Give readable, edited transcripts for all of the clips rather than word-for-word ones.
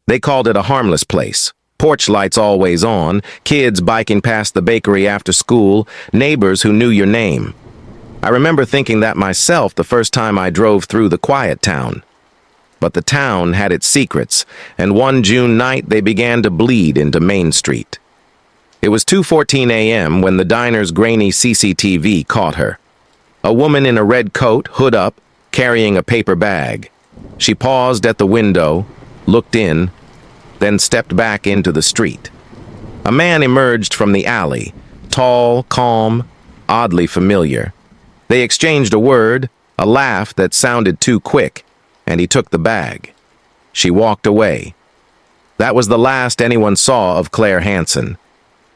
They called it a harmless place. Porch lights always on, kids biking past the bakery after school, neighbors who knew your name. I remember thinking that myself the first time I drove through the quiet town. But the town had its secrets, and one June night they began to bleed into Main Street. It was 2:14 a.m. when the diner's grainy CCTV caught her. A woman in a red coat, hood up, carrying a paper bag. She paused at the window, looked in, then stepped back into the street. A man emerged from the alley, tall, calm, oddly familiar. They exchanged a word, a laugh that sounded too quick, and he took the bag. She walked away. That was the last anyone saw of Claire Hansen.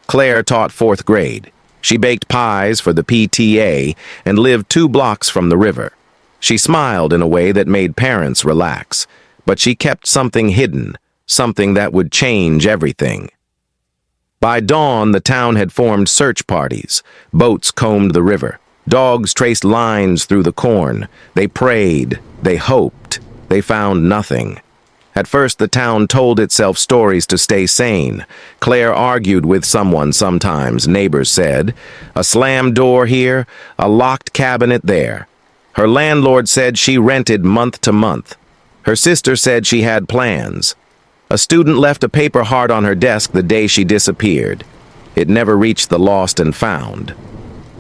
Claire taught 4th grade. She baked pies for the PTA and lived 2 blocks from the river. She smiled in a way that made parents relax, but she kept something hidden, something that would change everything. By dawn, the town had formed search parties. Boats combed the river. Dogs traced lines through the corn. They prayed. They hoped. They found nothing. At first, the town told itself stories to stay sane. Claire argued with someone sometimes, neighbors said. A slammed door here, a locked cabinet there. Her landlord said she rented month to month. Her sister said she had plans. A student left a paper heart on her desk the day she disappeared. It never reached the lost and found.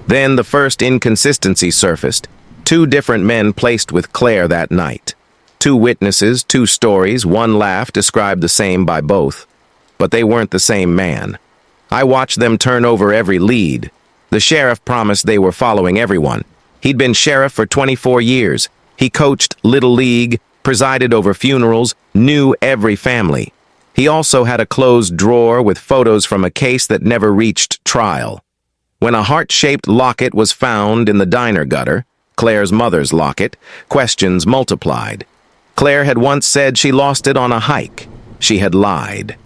Then the first inconsistency surfaced. 2 different men placed with Claire that night. 2 witnesses, 2 stories, 1 laugh described the same by both. But they weren't the same man. I watched them turn over every lead. The sheriff promised they were following everyone. He'd been sheriff for 24 years. He coached Little League, presided over funerals, knew every family. He also had a closed drawer with photos from a case that never reached trial. When a heart-shaped locket was found in the diner gutter, Claire's mother's locket, questions multiplied. Claire had once said she lost it on a hike. She had lied.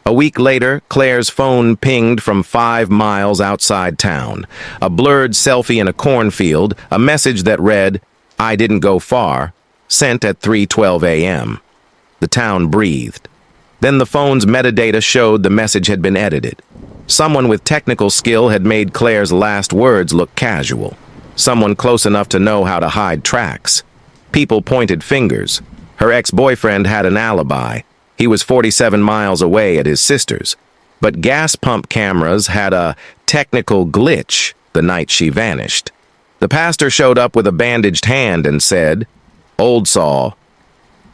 A week later, Claire's phone pinged from 5 miles outside town. A blurred selfie in a cornfield, a message that read, "I didn't go far," sent at 3:12 a.m. The town breathed. Then the phone's metadata showed the message had been edited. Someone with technical skill had made Claire's last words look casual. Someone close enough to know how to hide tracks. People pointed fingers. Her ex-boyfriend had an alibi. He was 47 miles away at his sister's. But gas pump cameras had a technical glitch the night she vanished. The pastor showed up with a bandaged hand and said, "Old saw."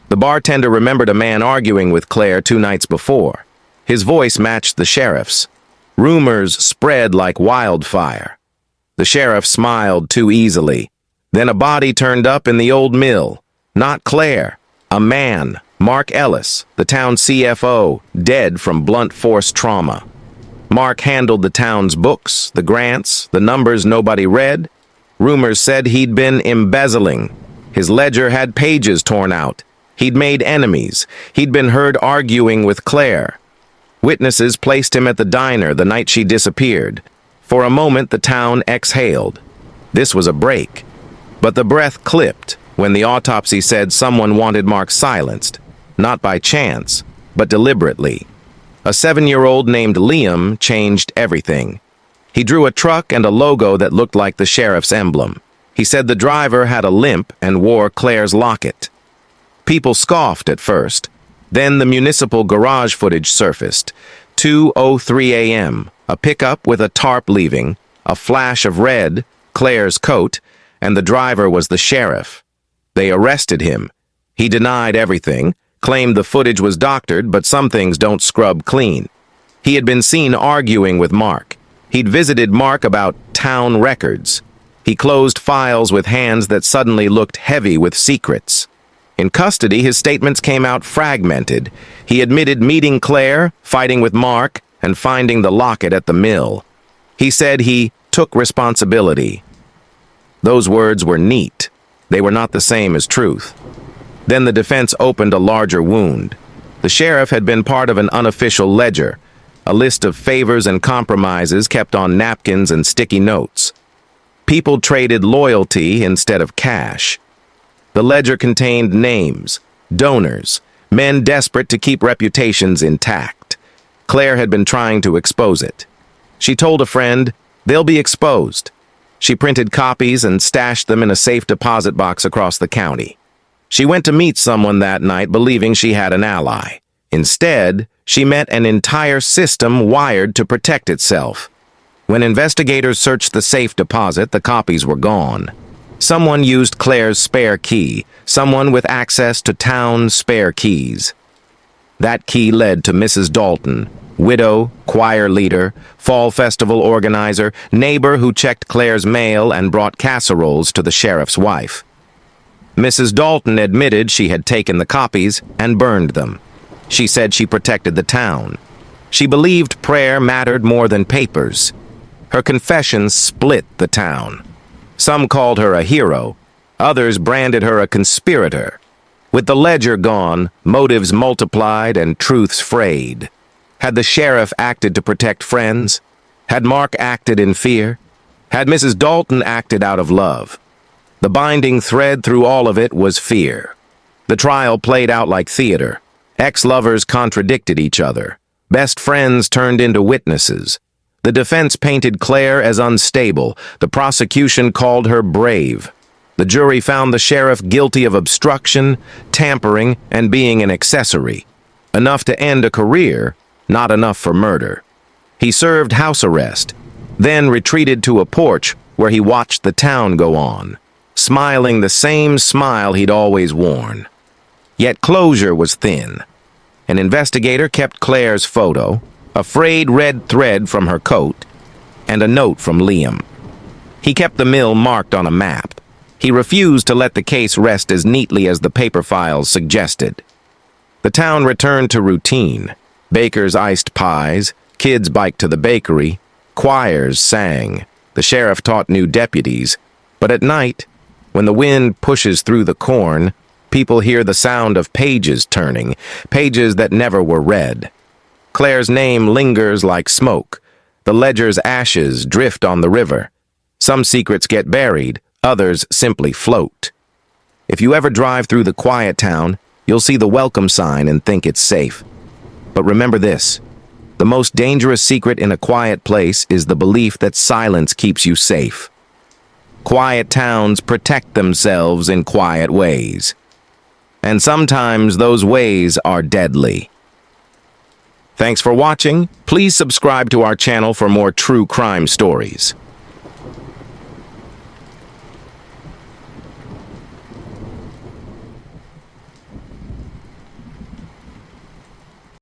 The bartender remembered a man arguing with Claire 2 nights before. His voice matched the sheriff's. Rumors spread like wildfire. The sheriff smiled too easily. Then a body turned up in the old mill. Not Claire. A man, Mark Ellis, the town CFO, dead from blunt force trauma. Mark handled the town's books, the grants, the numbers nobody read. Rumors said he'd been embezzling. His ledger had pages torn out. He'd made enemies. He'd been heard arguing with Claire. Witnesses placed him at the diner the night she disappeared. For a moment, the town exhaled. This was a break. But the breath clipped when the autopsy said someone wanted Mark silenced, not by chance, but deliberately. A 7-year-old named Liam changed everything. He drew a truck and a logo that looked like the sheriff's emblem. He said the driver had a limp and wore Claire's locket. People scoffed at first. Then the municipal garage footage surfaced. 2:03 a.m., a pickup with a tarp leaving, a flash of red, Claire's coat, and the driver was the sheriff. They arrested him. He denied everything, claimed the footage was doctored, but some things don't scrub clean. He had been seen arguing with Mark. He'd visited Mark about town records. He closed files with hands that suddenly looked heavy with secrets. In custody, his statements came out fragmented. He admitted meeting Claire, fighting with Mark, and finding the locket at the mill. He said he took responsibility. Those words were neat. They were not the same as truth. Then the defense opened a larger wound. The sheriff had been part of an unofficial ledger, a list of favors and compromises kept on napkins and sticky notes. People traded loyalty instead of cash. The ledger contained names, donors, Men desperate to keep reputations intact. Claire had been trying to expose it. She told a friend, "They'll be exposed." She printed copies and stashed them in a safe deposit box across the county. She went to meet someone that night believing she had an ally. Instead, she met an entire system wired to protect itself. When investigators searched the safe deposit, the copies were gone. Someone used Claire's spare key, someone with access to town spare keys. That key led to Mrs. Dalton, widow, choir leader, fall festival organizer, neighbor who checked Claire's mail and brought casseroles to the sheriff's wife. Mrs. Dalton admitted she had taken the copies and burned them. She said she protected the town. She believed prayer mattered more than papers. Her confession split the town. Some called her a hero. Others branded her a conspirator. With the ledger gone, motives multiplied and truths frayed. Had the sheriff acted to protect friends? Had Mark acted in fear? Had Mrs. Dalton acted out of love? The binding thread through all of it was fear. The trial played out like theater. Ex-lovers contradicted each other. Best friends turned into witnesses. The defense painted Claire as unstable. The prosecution called her brave. The jury found the sheriff guilty of obstruction, tampering, and being an accessory. Enough to end a career, not enough for murder. He served house arrest, then retreated to a porch where he watched the town go on, smiling the same smile he'd always worn. Yet closure was thin. An investigator kept Claire's photo, a frayed red thread from her coat, and a note from Liam. He kept the mill marked on a map. He refused to let the case rest as neatly as the paper files suggested. The town returned to routine. Bakers iced pies, kids biked to the bakery, choirs sang. The sheriff taught new deputies. But at night, when the wind pushes through the corn, people hear the sound of pages turning, pages that never were read. Claire's name lingers like smoke. The ledger's ashes drift on the river. Some secrets get buried, others simply float. If you ever drive through the quiet town, you'll see the welcome sign and think it's safe. But remember this, the most dangerous secret in a quiet place is the belief that silence keeps you safe. Quiet towns protect themselves in quiet ways. And sometimes those ways are deadly. Thanks for watching. Please subscribe to our channel for more true crime stories.